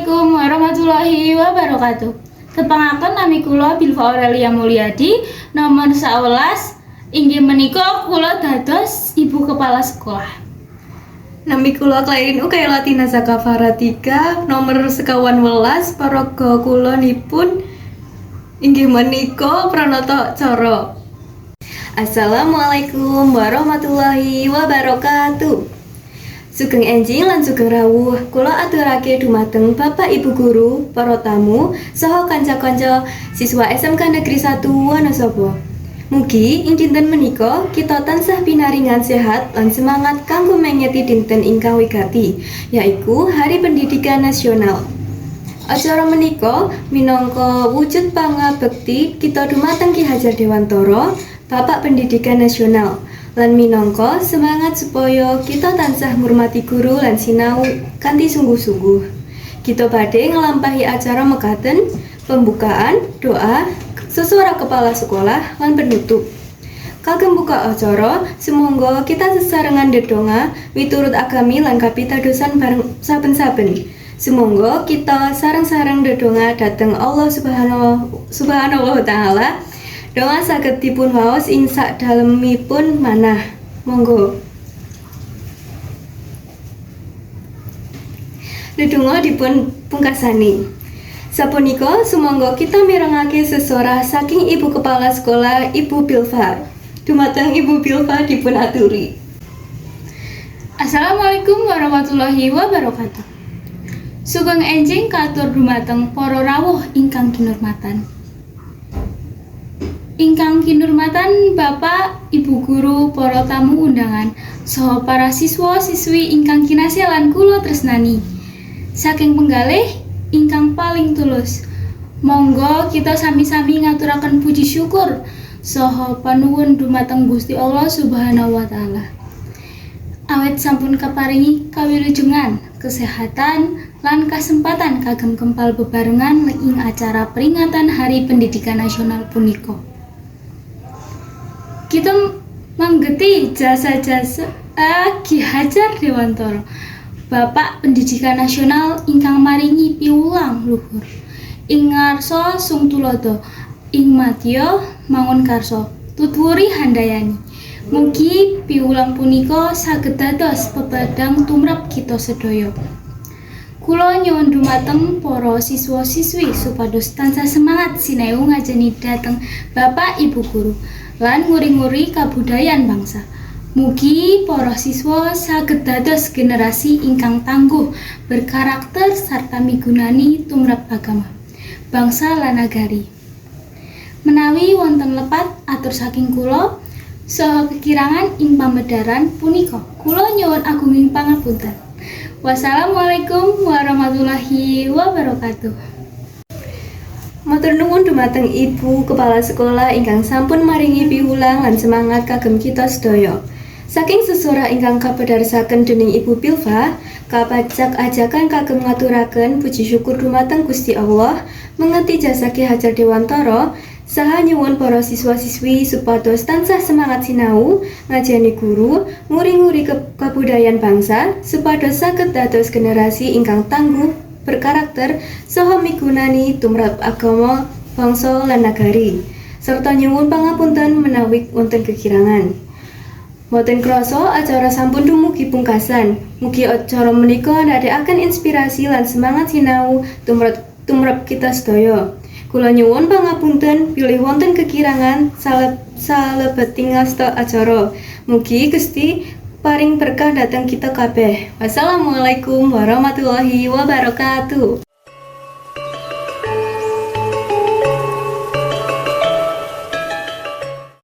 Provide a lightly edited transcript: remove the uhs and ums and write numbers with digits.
Assalamualaikum warahmatullahi wabarakatuh. Kepangaken nami kula Bilfa Aurelia Mulyadi, nomor 11 inggih menika kula dados ibu kepala sekolah. Nami kula Clairin Ukaylatina Zakafaratika, nomor 11 paraga kulanipun inggih menika Pranata Cara. Assalamualaikum warahmatullahi wabarakatuh. Sugeng enjing lan sugeng rawuh kula aturake dumateng Bapak Ibu guru, para tamu, saha kanca-kanca siswa SMK Negeri 1 Wonosobo. Mugi ing dinten menika kita tansah pinaringan sehat lan semangat kanggo mengeti dinten ingkang wigati, yaiku Hari Pendidikan Nasional. Acara menika minangka wujud pangabekti kita dumateng Ki Hajar Dewantara, Bapak Pendidikan Nasional. Lan minangka semangat supaya kita tansah ngurmati guru lan sinau kanthi sungguh-sungguh. Kita badhe nglampahi acara mekaten pembukaan, doa, sesuara kepala sekolah lan penutup. Kagem buka acara, sumangga kita sesarengan ndedonga miturut agami lan kapitadosan bareng saben-saben. Sumangga kita sareng-sareng ndedonga dhateng Allah Subhanahu wa taala. Doa saged dipun waos ing sakdalemipun manah. Monggo. Ndedonga dipun pungkasani. Sapunika sumangga kita mirengake sesorah saking Ibu Kepala Sekolah Ibu Bilfa. Dumateng Ibu Bilfa dipun aturi. Assalamualaikum warahmatullahi wabarakatuh. Sugeng enjing katur dumateng para rawuh ingkang kinurmatan. Ingkang kinurmatan Bapak, Ibu guru, para tamu undangan, saha para siswa-siswi ingkang kinasih lan kula tresnani. Saking penggalih ingkang paling tulus, monggo kita sami-sami ngaturaken puji syukur saha panuwun dumateng Gusti Allah Subhanahu wa taala. Awit sampun kaparingi kawilujengan, kesehatan lan kasempatan kagem kempal bebarengan ing acara peringatan Hari Pendidikan Nasional punika. Kita manggeti jasa-jasa Ki Hajar Dewantara, Bapak Pendidikan Nasional ingkang maringi piwulang luhur. Ing ngarsa sung tulodo, ing madya mangun karsa, tutwuri handayani. Mugi piwulang punika saged dados pepadang tumrap kita sedaya. Kula nyuwun dumateng para siswa-siswi supados tansah semangat sinau ngajeni dhateng Bapak Ibu guru lan nguri-nguri kabudayan bangsa. Mugi para siswa saged dados generasi ingkang tangguh, berkarakter sarta migunani tumrap agama, bangsa lan nagari. Menawi wonten lepat atur saking kula saha kekirangan ing pamedharan punika, kula nyuwun agunging pangapunten. Wassalamualaikum warahmatullahi wabarakatuh. Matur nuwun dumateng Ibu Kepala Sekolah ingkang sampun maringi piwulang lan semangat kagem kita sedaya. Saking sesorah ingkang kapedharesaken dening Ibu Bilfa, kapajak ajakan kagem ngaturaken puji syukur dumateng Gusti Allah, mengeti jasa Ki Hajar Dewantara, saha nyuwun para siswa-siswi supados tansah semangat sinau, ngajeni guru, nguri-nguri kabudayan bangsa, supados saged dados generasi ingkang tangguh, berkarakter, saha migunani tumrap agama, bangsa lan nagari, serta nyuwun pangapunten menawi wonten kekirangan. Boten krasa acara sampun dumugi pungkasan. Mugi acara menika ndadekaken inspirasi lan semangat sinau tumrap kita sedaya. Kula nyuwun pangapunten bilih wonten kekirangan salebeting ngasta acara. Mugi Gusti paring berkah dhateng kita kabeh. Wassalamualaikum warahmatullahi wabarakatuh.